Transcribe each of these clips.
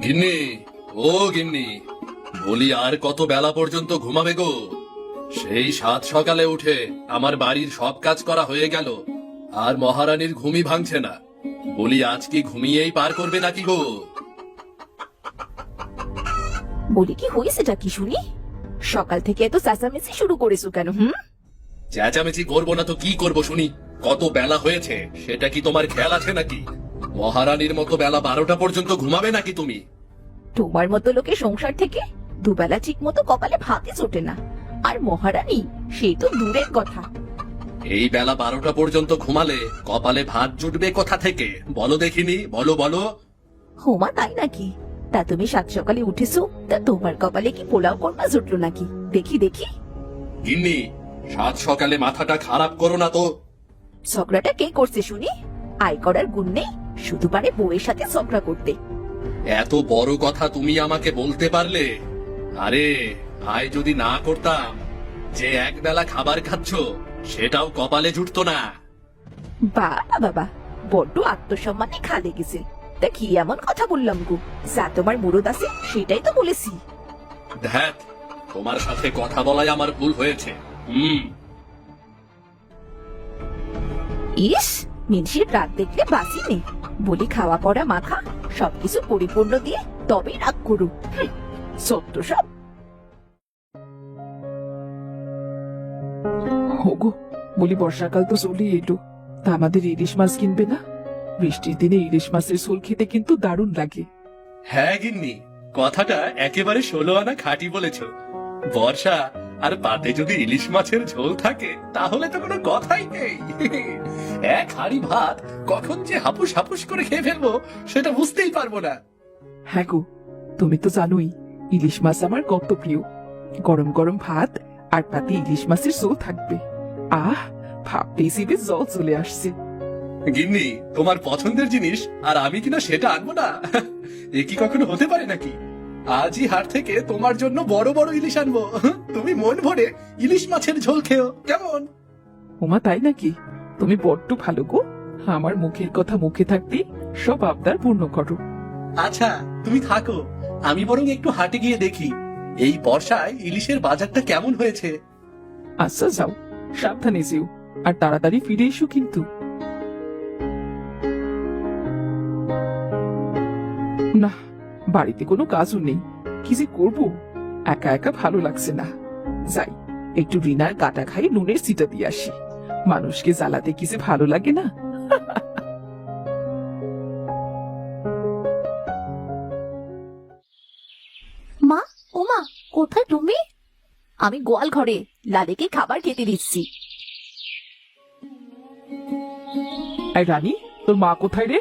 গিন্নি, ও গিন্নি, বলি আর কত বেলা পর্যন্ত ঘুমাবে গো? সেই 7 সকালে উঠে আমার বাড়ির সব কাজ করা হয়ে গেল, আর মহারানীর ঘুমই ভাঙছে না। বলি আজ কি ঘুমিয়েই পার করবে নাকি গো? বলি কি হয়েছেটা কি শুনি? সকাল থেকে এত চেঁচামেচি শুরু করেছো কেন? চেঁচামেচি করবো না তো কি করব শুনি? কত বেলা হয়েছে সেটা কি তোমার খেয়াল আছে নাকি? মহারানীর মতো বেলা 12টা পর্যন্ত ঘুমাবে নাকি তুমি? তোমার মতো লোকে সংসার থেকে দুবেলা ঠিক মতো কপালে ভাতই জোটে না, আর মহারানী সেই তো দূরের কথা। এই বেলা 12টা পর্যন্ত ঘুমালে কপালে ভাত জুটবে কোথা থেকে? বলো দেখিনি, বলো বলো। হোমা তাই নাকি? তা তুমি 7 সকালে উঠেছো, তা তোমার কপালে কি পোলাও কর্মা জুটলো নাকি? দেখি দেখি। গিন্নি, 7 সকালে মাথাটা খারাপ করো না তো। ঝগড়াটা কে করছে শুনি? আয় করার গুণ নেই, শুধু পারে বউয়ের সাথে ঝগড়া করতে। এত বড় কথা তুমি আমাকে বলতে পারলে? আরে আয় যদি না করতাম, যে একবেলা খাবার খাচ্ছ সেটাও কপালে জুটতো না। বাবা বাবা, বড্ড আত্মসম্মানে খালে গেছে। তা কি এমন কথা বললাম গো? যা তোমার মুরদ আছে সেটাই তো বলেছি। ধ্যাত, তোমার সাথে কথা বলাই আমার ভুল হয়েছে। ইস, মিনসির রাগ দেখলে বাসি নেই। বলি খাওয়া পড়া মাখা সবকিছু পরিপূর্ণ দিয়ে তবেই রাগ করু। সত্য সব। ওগো, বলি বর্ষাকাল তো চলে এলো, তা আমাদের ইলিশ মাছ কিনবে না? বৃষ্টির দিনে ইলিশ মাছের ঝোল খেতে কিন্তু দারুণ লাগে। হ্যাঁ গিন্নি, কথাটা একেবারে 16 আনা খাঁটি বলেছ। বর্ষা আর পাতে যদি ইলিশ মাছের ঝোল থাকে তাহলে তো কোনো কথাই নেই। এক হাঁড়ি ভাত কখন যে হাপুস হাপুস করে খেয়ে ফেলবো সেটা বুঝতেই পারবো না। হ্যাঁ গো, তুমি তো জানোই ইলিশ মাছ আমার কত প্রিয়। গরম গরম ভাত আর পাতে ইলিশ মাছের ঝোল থাকবে, আহ, ভাবতেই জিভে জল চলে আসছে। গিন্নি, তোমার পছন্দের জিনিস আর আমি কিনা সেটা আনবো না? এ কি কখনো হতে পারে নাকি? আজই হাট থেকে তোমার জন্য বড় বড় ইলিশ আনবো, তুমি মন ভরে ইলিশ মাছের ঝোল খেও, কেমন? ওমা তাই নাকি? তুমি বড্ড ভালো গো, আমার মুখের কথা মুখে থাকতে সব আবদার পূর্ণ করো। আচ্ছা তুমি থাকো, আমি বরং একটু হাটে গিয়ে দেখি এই বর্ষায় ইলিশের বাজারটা কেমন হয়েছে। আচ্ছা যাও, সাবধানে যেও, আর তাড়াতাড়ি ফিরে এসো কিন্তু। না, বাড়িতে কোনো কাজও নেই, কি যে করবো, একা একা ভালো লাগছে না। যাই, একটু রিনার কাটা খাই নুনের সিটা দিয়ে আসি, মানুষকে জ্বালাতে কি যে ভালো লাগে না। মা, ও মা, কোথায় তুমি? আমি গোয়াল ঘরে লালিকে খাবার খেতে দিচ্ছি। এই রানী, তোর মা কোথায় রে?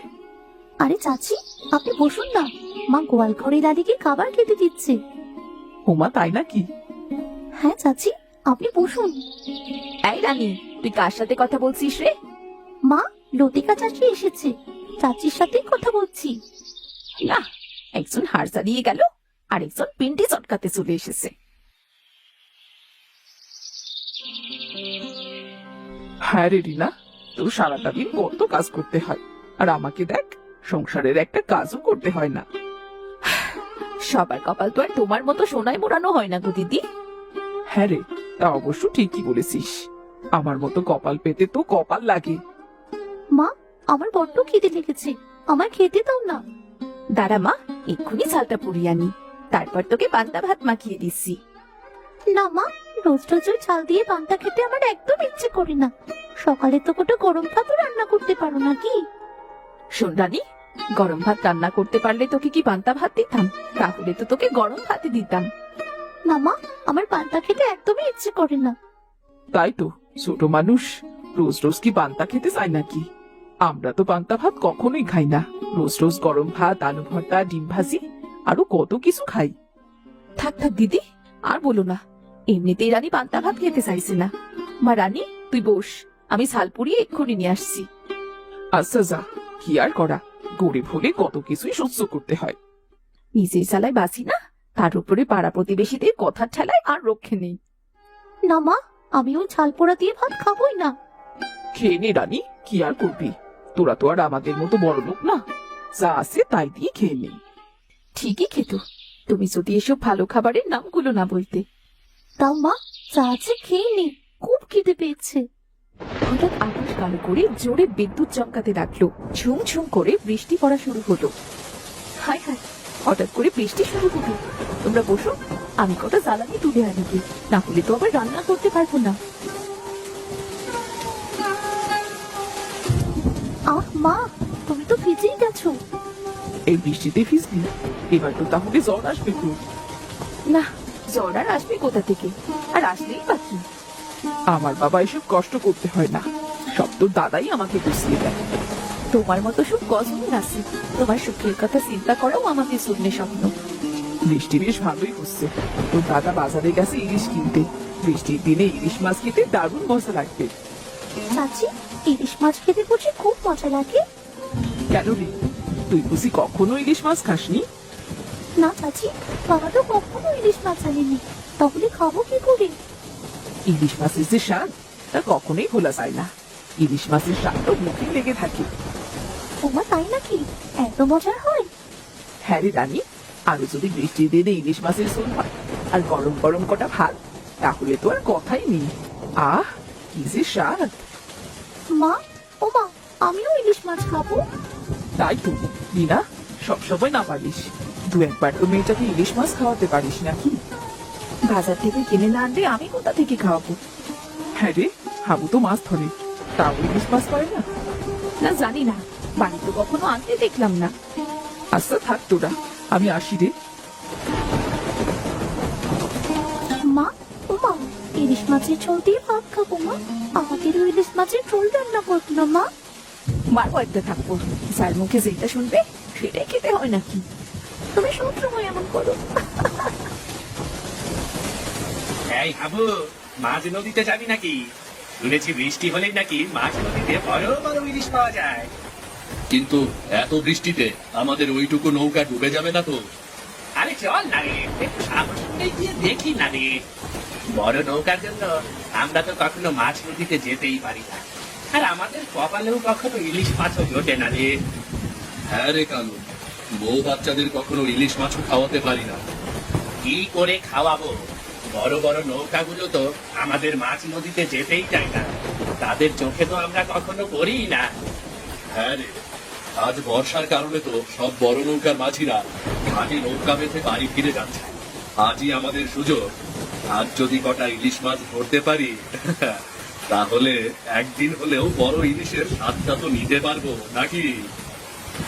আরে চাচি, আপনি বসুন না, মা গোয়াল ঘরে লালিকে খাবার খেতে দিচ্ছে। ওমা তাই নাকি? হ্যাঁ চাচি, আপনি বসুন। এই রানী, তুই কার সাথে কথা বলছিস রে? মা, লতিকা চাচি এসেছে, চাচির সাথে কথা বলছি। না, একজন হাড় চালিয়ে গেল আর একজন পিন্ডি চটকাতে চলে এসেছে। হ্যাঁ রে রিনা, তোর সারাটা দিন কত কাজ করতে হয়, আর আমাকে দেখ, সংসারের একটা কাজও করতে হয় না। সবার কপাল তো আর তোমার মতো সোনায় মোড়ানো হয় না গো দিদি। হ্যাঁ রে, তা অবশ্য ঠিকই বলেছিস, আমার মতো কপাল পেতে তো কপাল লাগে। মা, আমার বড্ড খিদে লেগেছে, আমার খেতে দাও না। দাঁড়া মা, এক্ষুনি চালটা পুড়িয়ে আনি, তারপর তোকে পান্তা ভাত মাখিয়ে দিচ্ছি। না মা, রোজ রোজ ওই চাল দিয়ে পান্তা খেতে আমার একদম ইচ্ছে করে না। সকালে তো কোটা গরম ভাতও রান্না করতে পারো নাকি? শোন রানী, গরম ভাত রান্না করতে পারলে তোকে কি পান্তা ভাত দিতাম? তাহলে তো তোকে গরম ভাতই দিতাম। না মা, আমার পান্তা খেতে একদমই ইচ্ছে করে না। তাই তো, ছোট মানুষ রোজ রোজ কি পান্তা খেতে চায় নাকি? আমরা তো পান্তা ভাত কখনোই খাই না, রোজ রোজ গরম ভাত, আলু ভর্তা, ডিম ভাজি, আরো কত কিছু খাই। থাক থাক দিদি, আর বলো না, এমনিতেই রানী পান্তা ভাত খেতে চাইছে না। মা রানী, তুই বস, আমি ঝাল পুড়িয়ে এক্ষুনি নিয়ে আসছি। আচ্ছা যা, কি আর করা, গরিব হলে কত কিছুই সহ্য করতে হয়। নিজের জ্বালায় বাঁচি না, তার উপরে পাড়া প্রতিবেশীদের কথার ঠেলায় আর রক্ষে নেই। না মা, আমি ওই ঝাল পোড়া দিয়ে ভাত খাবোই না। খেয়ে নে রানী, কি আর করবি, তোরা তো আর আমাদের মতো বড় লোক না, যা আছে তাই দিয়ে খেয়ে নে। ঠিকই খেত, তুমি যদি এসব ভালো খাবারের নামগুলো না বলতে। তাও মা, চা আছে খেয়ে নি, খুব খিদে পেয়েছে। হঠাৎ আকাশ কালো করে জোরে বিদ্যুৎ চমকাতে লাগলো, ঝুম ঝুম করে বৃষ্টি পড়া শুরু হলো। হায় হায়, হঠাৎ করে বৃষ্টি শুরু হলো। তোমরা বসো, আমি কটা জ্বালানি তুলে আনি গে, না হলে তো আবার রান্না করতে পারবো না। আহ মা, তুমি তো ভিজেই গেছো। এই বৃষ্টিতে ভিজলি? এবার তো তাহলে জ্বর আসবে তো। না, জ্বর আর আসবে কোথা থেকে, আর আসলেই বা কি? আমার বাবা এসব কষ্ট করতে হয় না, সব তোর দাদাই আমাকে বুঝিয়ে দেয়। তোমার মতো সব গজনের আছে, তোমার সুখের কথা চিন্তা করাও আমাদের শূন্য স্বপ্ন। বৃষ্টি বেশ ভালোই হচ্ছে, তোর দাদা বাজারে গেছে ইলিশ কিনতে। বৃষ্টির দিনে ইলিশ মাছ খেতে দারুণ মজা লাগবে। চাচি, ইলিশ মাছ খেতে বসে খুব মজা লাগে। কেন রে, তুই বুঝি কখনো ইলিশ মাছ খাসনি? না চাচি, বাবা তো কখনো ইলিশ মাছ আনেনি, তাহলে খাবো কি করে? ইলিশ মাছের যে স্বাদ তা কখনোই ভোলা যায় না। ইলিশ মাছের স্বাদটা মুখে লেগে থাকে। ওমা, তাই নাকি? এত মজার হয়? হ্যাঁ রে রানী, আরো যদি বৃষ্টির দিনে ইলিশ মাছের ঝোল হয় আর গরম গরম কটা ভাত, তাহলে তো আর কথাই নেই। আহ, কি যে স্বাদ! মা, ওমা, আমিও ইলিশ মাছ খাবো। তাই তো রিনা, সবসময় না পারিস, দু একবার তো মেয়েটাকে ইলিশ মাছ খাওয়াতে পারিস নাকি? বাজার থেকে কিনে না আনলে আমি কোথা থেকে খাওয়াবো? হ্যাঁ রে, হাবু তো মাছ ধরে, তাও ইলিশ মাছ পারে না। না, জানি না, বাড়ি তো কখনো আনতে দেখলাম না। আচ্ছা থাক তোরা, আমি আসি রে। মা, ওমা, ইলিশ মাছের ঝোল দিয়ে ভাত খাবো মা। আমাদেরও ইলিশ মাছের ঝোল রান্না করলো মা। মারবো একটা থাকবো, যার মুখে যেটা শুনবে সেটাই খেতে হয় নাকি? তুমি সবসময় এমন করো। এই হাবু, মাঝ নদীতে যাবি নাকি? শুনেছি বৃষ্টি হলেই নাকি মাঝ নদীতে বড় বড় ইলিশ পাওয়া যায়। কিন্তু এত বৃষ্টিতে আমাদের ওইটুকু নৌকা ডুবে যাবে না তো? আরে চল না রে, একটু সাহস করে গিয়ে দেখি না রে। বড় নৌকার জন্য আমরা তো কখনো মাছ নদীতে যেতেই পারি না, আর আমাদের কপালেও কখনো ইলিশ মাছও জোটে না রে। হ্যাঁ রে কালু, বউ বাচ্চাদের কখনো ইলিশ মাছও খাওয়াতে পারি না। কি করে খাওয়াবো? বড় বড় নৌকাগুলো তো আমাদের মাছ নদীতে যেতেই চায় না, তাদের চোখে তো আমরা কখনো করি না। হ্যাঁ রে, আজ বর্ষার কারণে তো সব বড় নৌকার মাঝিরা ঘাটে নৌকা বেঁধে বাড়ি ফিরে যাচ্ছে। আজই আমাদের সুযোগ, আজ যদি কটা ইলিশ মাছ ধরতে পারি তাহলে একদিন হলেও বড় ইলিশের স্বাদটা তো নিতে পারবো নাকি?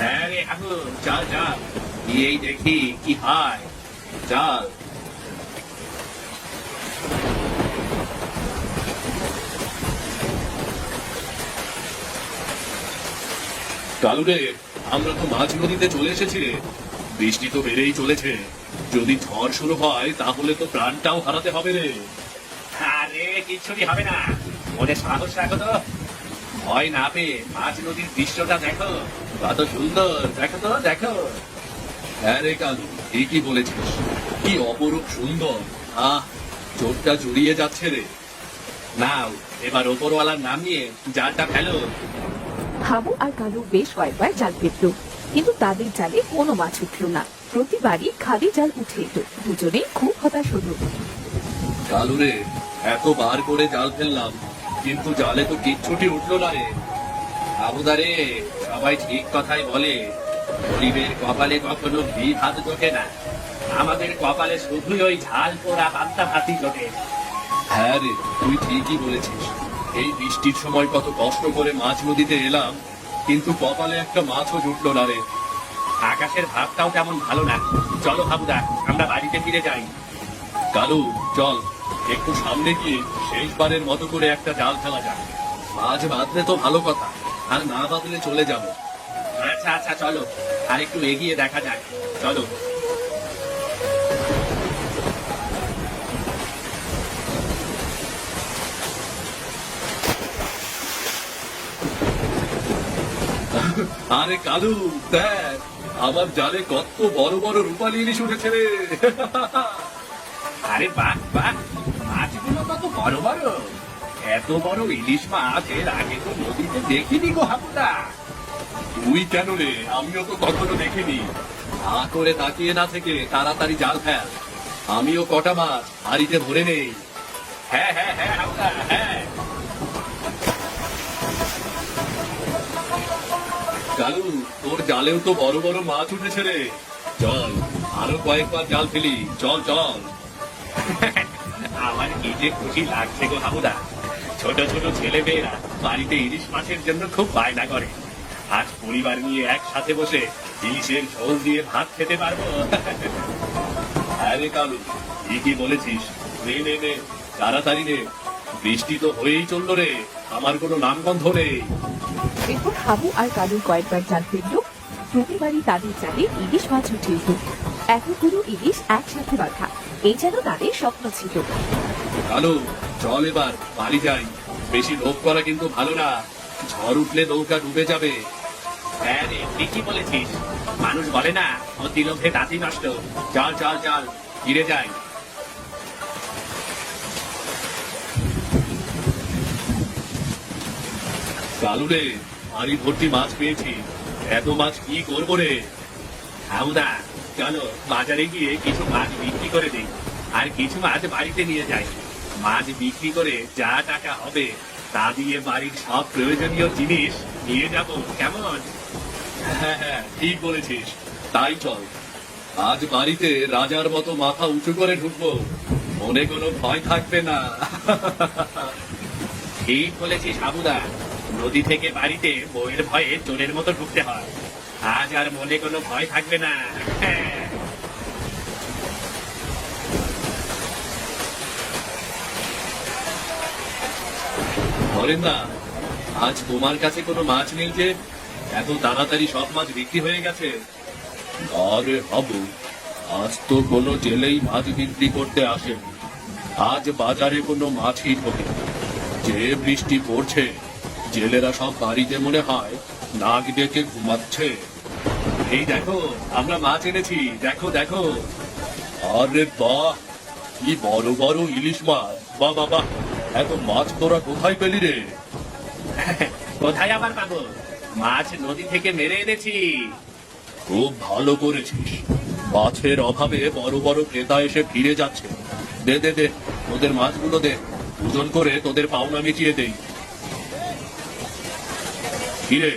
হ্যাঁ রে হাবু, চল চল, গিয়েই দেখি কি হয়, চল। কালু রে, আমরা তো মাঝ নদীতে চলে এসেছি রে। বৃষ্টি তো বেড়েই চলেছে, যদি ঝড় শুরু হয় তাহলে তো প্রাণটাও হারাতে হবে রে। আরে কিচ্ছুটি হবে না, মনে সাহস রাখো তো, ভয় না পেয়ে মাঝ নদীর দৃশ্যটা দেখো, কত সুন্দর, দেখো তো দেখো। হ্যাঁ রে কালু, ঠিকই বলেছিস, কি অপরূপ সুন্দর। আহ, চোখটা জুড়িয়ে যাচ্ছে রে। নাও, এবার ওপরওয়ালার নাম নিয়ে জালটা ফেলো। হাবু আর কালু বেশ কয়েকবার জাল পেতলো, কিন্তু তাদের জালে কোনো মাছ উঠলো না। প্রতিবারই খালি জাল উঠে এলো, দুজনেই খুব হতাশ হলো। কালু রে, এত বার করে জাল ফেললাম, কিন্তু জালে তো কিচ্ছুটি উঠলো না রে। আবুদা রে, সবাই ঠিক কথাই বলে, গরিবের কপালে কখনো ঘি ভাত জোটে না, আমাদের কপালে শুধুই ওই ঝাল পোড়া পান্তা ভাতই জোটে। হ্যাঁ রে, তুই ঠিকই বলেছিস, এই বৃষ্টির সময় কত কষ্ট করে মাছ নদীতে এলাম, কিন্তু কপালে একটা মাছও জুটলো না রে। আকাশের ভাবটাও তেমন ভালো না। চলো হাবুদা, আমরা বাড়িতে ফিরে যাই। কালু চল, একটু সামনে গিয়ে শেষবারের মতো করে একটা জাল ফেলা যাক। মাছ বাঁধলে তো ভালো কথা, আর না বাঁধলে চলে যাব। আচ্ছা আচ্ছা, চলো আর একটু এগিয়ে দেখা যাক, চলো। আরে কালু দেখ, আমার জালে কত বড় বড় রূপালী ইলিশ উঠেছে রে। আরে বাহ বাহ, মাছগুলো কত বড় বড়, এত বড় ইলিশ মাছ এর আগে তো নদীতে দেখিনি গো হাবুদা। তুই কেন রে, আমিও তো কখনো দেখিনি। হা করে তাকিয়ে না থেকে তাড়াতাড়ি জাল ফেল। আমিও কটা মাছ হাড়িতে ভরে নেই। হ্যাঁ হ্যাঁ হ্যাঁ হাবুদা, হ্যাঁ। কালু, তোর জালেও তো বড় বড় মাছ উঠেছে রে। চল আরো কয়েকবার জাল ফেলি, চল চল। আমার কি যে খুশি লাগছে গো হাবুদা। ছোট ছোট ছেলে মেয়েরা বাড়িতে ইলিশ মাছের জন্য খুব বায়না করে। আজ পরিবার নিয়ে একসাথে বসে ইলিশের ঝোল দিয়ে ভাত খেতে পারবো। আরে কালু, ঠিকই বলেছিস। নে নে নে, তাড়াতাড়ি নে, বৃষ্টি তো হয়েই চললো রে, আমার কোনো নামগন্ধ নেই। এরপর হাবু আর কালু কয়েকবার জাল ফেললো। প্রতিবারই তাদের জালে ইলিশ মাছ উঠে এলো। এতগুলো ইলিশ একসাথে বাঁধা, এই যেন তাদের স্বপ্ন ছিল। কালু, চল এবার বাড়ি যাই। বেশি লোভ করা কিন্তু ভালো না, ঝড় উঠলে নৌকা ডুবে যাবে। হ্যাঁ রে, ঠিকই বলেছিস। মানুষ বলে না, অতি লোভে তাঁতি নষ্ট। চল চল চল, ফিরে যাই। কালু রে, হাড়ি ভর্তি মাছ পেয়েছি। এত মাছ কি করবো রে? হাউদা, চলো বাজারে গিয়ে কিছু মাছ বিক্রি করে দিই, আর কিছু মাছ বাড়িতে নিয়ে যাই। মাছ বিক্রি করে যা টাকা হবে তা দিয়ে বাড়ির সব প্রয়োজনীয় জিনিস নিয়ে যাব, কেমন? হ্যাঁ হ্যাঁ, ঠিক বলেছিস, তাই চল। আজ বাড়িতে রাজার মতো মাথা উঁচু করে ঢুকবো, মনে কোনো ভয় থাকবে না। ঠিক বলেছিস হাবুদা, নদী থেকে বাড়িতে বইয়ের ভয়ে চোরের মতো ঢুকতে হয়। আজ আর মনে কোনো ভয় থাকবে না। বলেন না, আজ তোমার কাছে কোনো মাছ নেই যে? এত তাড়াতাড়ি সব মাছ বিক্রি হয়ে গেছে। আরে হাবু, আজ তো কোনো জেলেই মাছ বিক্রি করতে আসেনি। আজ বাজারে কোনো মাছই ঢোকে। যে বৃষ্টি পড়ছে, জেলেরা সব বাড়িতে মনে হয় নাক ডেকে ঘুমাচ্ছে। এই দেখো, আমরা মাছ এনেছি, দেখো দেখো। আরে বাহ, কি বড় বড় ইলিশ মাছ! বাহ বাহ বাহ, এত মাছ তোরা কোথায় পেলি রে? কোথায় আবার পাবো, মাছ নদী থেকে মেরে এনেছি। খুব ভালো করেছিস। মাছের অভাবে বড় বড় ক্রেতা এসে ফিরে যাচ্ছে। দে দে দে, তোদের মাছগুলো দে, ওজন করে তোদের পাওনা মিটিয়ে দেই। কিরে,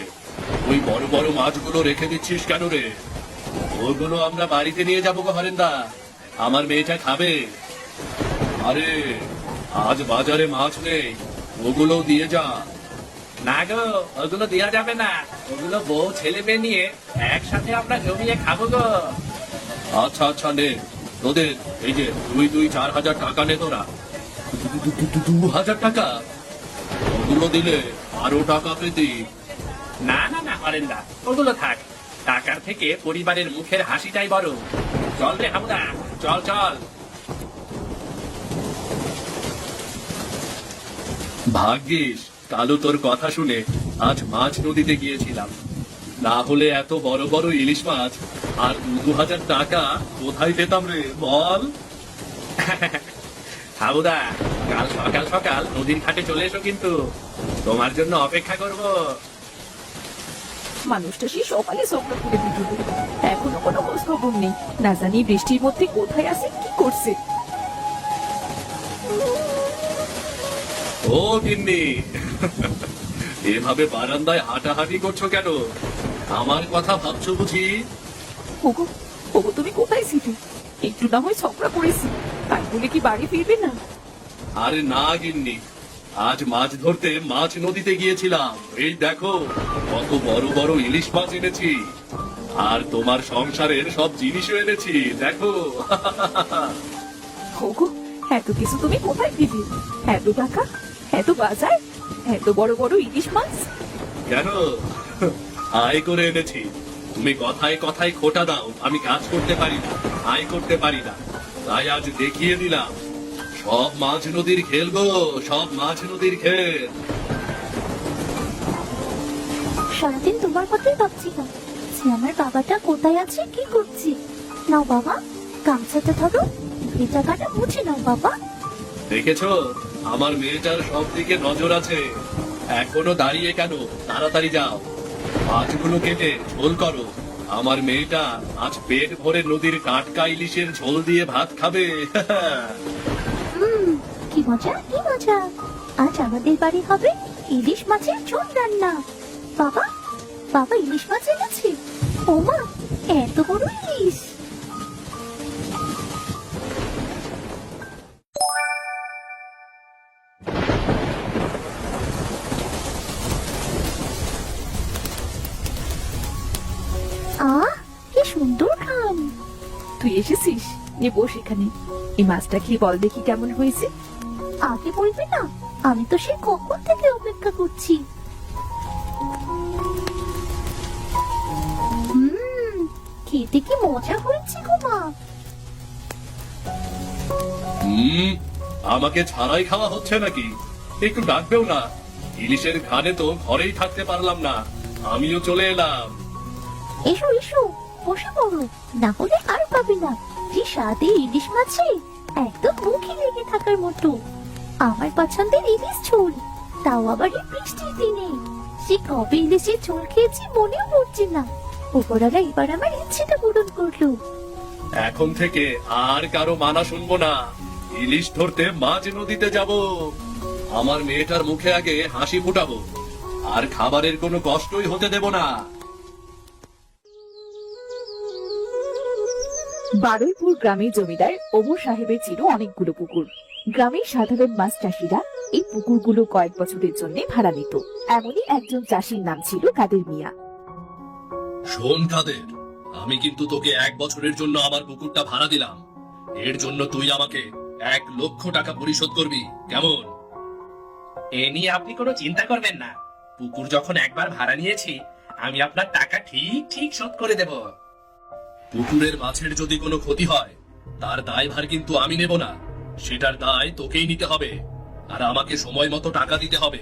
ওই বড় বড় মাছগুলো রেখে দিচ্ছিস কেন রে? ওগুলো আমরা বাড়িতে নিয়ে যাবো গো হরেন্দা, আমার মেয়েটা খাবে। আরে, আজ বাজারে মাছ নেই, ওগুলো দিয়ে যা। না গো, ওগুলো দেওয়া যাবে না। ওগুলো বউ ছেলে মেয়ে নিয়ে একসাথে আমরা জমিয়ে খাবো গো। আচ্ছা আচ্ছা, নে তোদের এই যে 2,4,000 টাকা নে তোরা। 2,000 টাকা? ওগুলো দিলে আরো টাকা পেতি। না না না হরেন্দা, ওগুলো থাক। টাকার থেকে পরিবারের মুখের হাসিটাই বড়। চল রে হামুদা, চল চল। ভাগ্যিস কালু তোর কথা শুনে আজ মাছ নদীতে গিয়েছিলাম, না হলে এত বড় বড় ইলিশ মাছ আর 2,000 টাকা কোথায় পেতাম রে বল? হাবুদা, কাল সকাল সকাল নদীর ঘাটে চলে এসো, কিন্তু তোমার জন্য অপেক্ষা করব। মানুষটা সেই সকালে সবটা করে দিল, এখনো কোনো খোঁজ খবর নেই। না জানি বৃষ্টির মধ্যে কোথায় আছে, কি করছে। ও গিন্নি, এভাবে বারান্দায় হাঁটাহাঁটি করছো কেন? আমার কথা ভাবছো বুঝি? ওগো, ওগো, তুমি কোথায় ছিলে? একটু না হয় ঝগড়া করেছি, তাই বলে কি বাড়ি ফিরবে না? আরে না গিন্নি, আজ মাছ ধরতে মাছ নদীতে গিয়েছিলাম। এই দেখো, কত বড় বড় ইলিশ মাছ এনেছি, আর তোমার সংসারের সব জিনিসও এনেছি, দেখো। ওগো, এত কিছু তুমি কোথায় পেলে? এত টাকা, এত বাজার, এত বড় বড় ইলিশ মাছ? কেন, আয় করে এনেছি। তুমি কথায় কথায় খোটা দাও আমি কাজ করতে পারি না, আয় করতে পারি না। তাই আজ দেখিয়ে দিলাম, সব মাছ নদীর খেল গো, সব মাছ নদীর খেল। সারাদিন তোমার কথাই ভাবছিলাম যে আমার বাবাটা কোথায় আছে, কি করছে। নাও বাবা, গামছাটা ধরো, ভেজা গাটা মুছে নাও বাবা। দেখেছো, আমার মেয়েটার সব দিকে নজর আছে। এখনো দাঁড়িয়ে কেন, তাড়াতাড়ি যাও, মাছগুলো কেটে ঝোল করো, আমার মেয়েটা আজ পেট ভরে নদীর টাটকা ইলিশের ঝোল দিয়ে ভাত খাবে। কি মজা কি মজা। আজ আমাদের বাড়ি হবে ইলিশ মাছের ঝোল রান্না। বাবা বাবা ইলিশ মাছ এনেছে। ও মা, এত বড় ইলিশ! আহ, কি সুন্দর ঘ্রাণ! তুই এসেছিস, নে বস এখানে। এই মাছটা খেয়ে বল দেখি কেমন হয়েছে। আগে বলবে না? আমি তো সে কখন থেকে অপেক্ষা করছি। খেতে কি মজা হয়েছে গো মা! আমাকে ছাড়াই খাওয়া হচ্ছে নাকি? একটু ডাকবেও না? ইলিশের ঘানে তো ঘরেই থাকতে পারলাম না, আমিও চলে এলাম। এসো এসো, বসে পড়ো, না হলে আর পাবে না। যে স্বাদে ইলিশ মাছে, একদম মুখে লেগে থাকার মতো। আমার পছন্দের ইলিশ ঝোল, তাও আবার এই বৃষ্টির দিনে। সে কবে ইলিশের ঝোল খেয়েছি মনেও পড়ছে না। উপরওয়ালা এবার আমার ইচ্ছেটা পূরণ করলো। এখন থেকে আর কারো মানা শুনবো না। ইলিশ ধরতে মাঝ নদীতে যাব। আমার মেয়েটার মুখে আগে হাসি ফুটাবো, আর খাবারের কোনো কষ্টই হতে দেব না। বারুইপুর গ্রামের জমিদার ওমর সাহেবের ছিল অনেকগুলো পুকুর। গ্রামের সাধারণ মাছ চাষিরা এই পুকুরগুলো কয়েক বছরের জন্য ভাড়া নিত। এমনই একজন চাষির নাম ছিল কাদের মিয়া। শোন কাদের, আমি কিন্তু তোকে 1 বছরের জন্য আমার পুকুরটা ভাড়া দিলাম। এর জন্য তুই আমাকে 1 লক্ষ টাকা পরিশোধ করবি, কেমন? এ নিয়ে আপনি কোনো চিন্তা করবেন না। পুকুর যখন একবার ভাড়া নিয়েছি, আমি আপনার টাকা ঠিক ঠিক শোধ করে দেব। পুকুরের মাছের যদি কোনো ক্ষতি হয়, তার দায়ভার কিন্তু আমি নেব না। সেটার দায় তোকেই নিতে হবে, আর আমাকে সময় মতো টাকা দিতে হবে।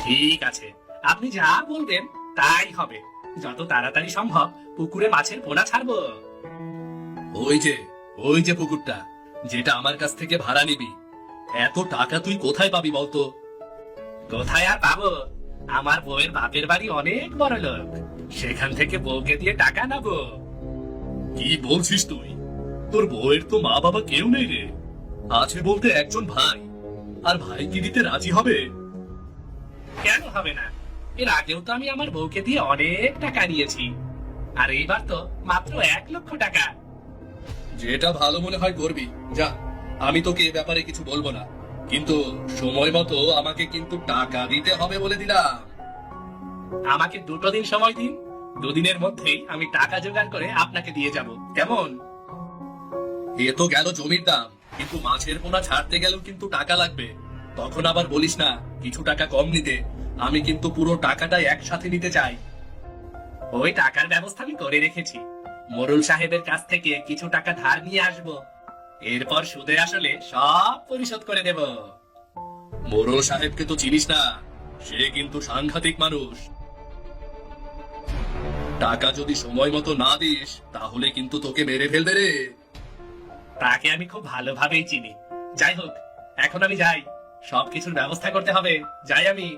ঠিক আছে, আপনি যা বলবেন তাই হবে। যত তাড়াতাড়ি সম্ভব পুকুরে মাছের পোনা ছাড়বো। ওই যে পুকুরটা, যেটা আমার কাছ থেকে ভাড়া নিবি, এত টাকা তুই কোথায় পাবি বলতো? কোথায় আর পাবো? আমার বউয়ের বাপের বাড়ি অনেক বড় লোক, সেখান থেকে বউকে দিয়ে টাকা নেবো। কি বলছিস তুই? তোর বউয়ের তো মা বাবা কেউ নেই রে। আছে বলতে একজন ভাই, আর ভাই কি দিতে রাজি হবে? কেন হবে না? এর আগেও তো আমি আমার বউকে দিয়ে অনেক টাকা নিয়েছি, আর এইবার তো মাত্র 1 লক্ষ টাকা। যেটা ভালো মনে হয় করবি, যা। আমি তোকে এ ব্যাপারে কিছু বলবো না, কিন্তু সময় মতো আমাকে কিন্তু টাকা দিতে হবে বলে দিলাম। আমাকে 2 দিন সময় দিন, 2 দিনের মধ্যেই আমি টাকা জোগাড় করে আপনাকে দিয়ে যাব, কেমন? এ তো গেল জমির দাম, কিন্তু মাছের পোনা ছাড়তে গেলেও কিন্তু টাকা লাগবে। তখন আবার বলিস না কিছু টাকা কম নিতে। আমি কিন্তু পুরো টাকাটা একসাথে নিতে চাই। ওই টাকার ব্যবস্থা আমি করে রেখেছি। মোরল সাহেবের কাছ থেকে কিছু টাকা ধার নিয়ে আসব, এরপর সুদে আসলে সব পরিশোধ করে দেব। মোরল সাহেবকে তো চিনিস না, সে কিন্তু সাংঘাতিক মানুষ। টাকা যদি সময় মতো না দিস, তাহলে কিন্তু তোকে মেরে ফেলবে রে। তাকে আমি খুব ভালোভাবেই চিনি। যাই হোক, এখন আমি যাই, সবকিছুর ব্যবস্থা করতে হবে। যাই আমি।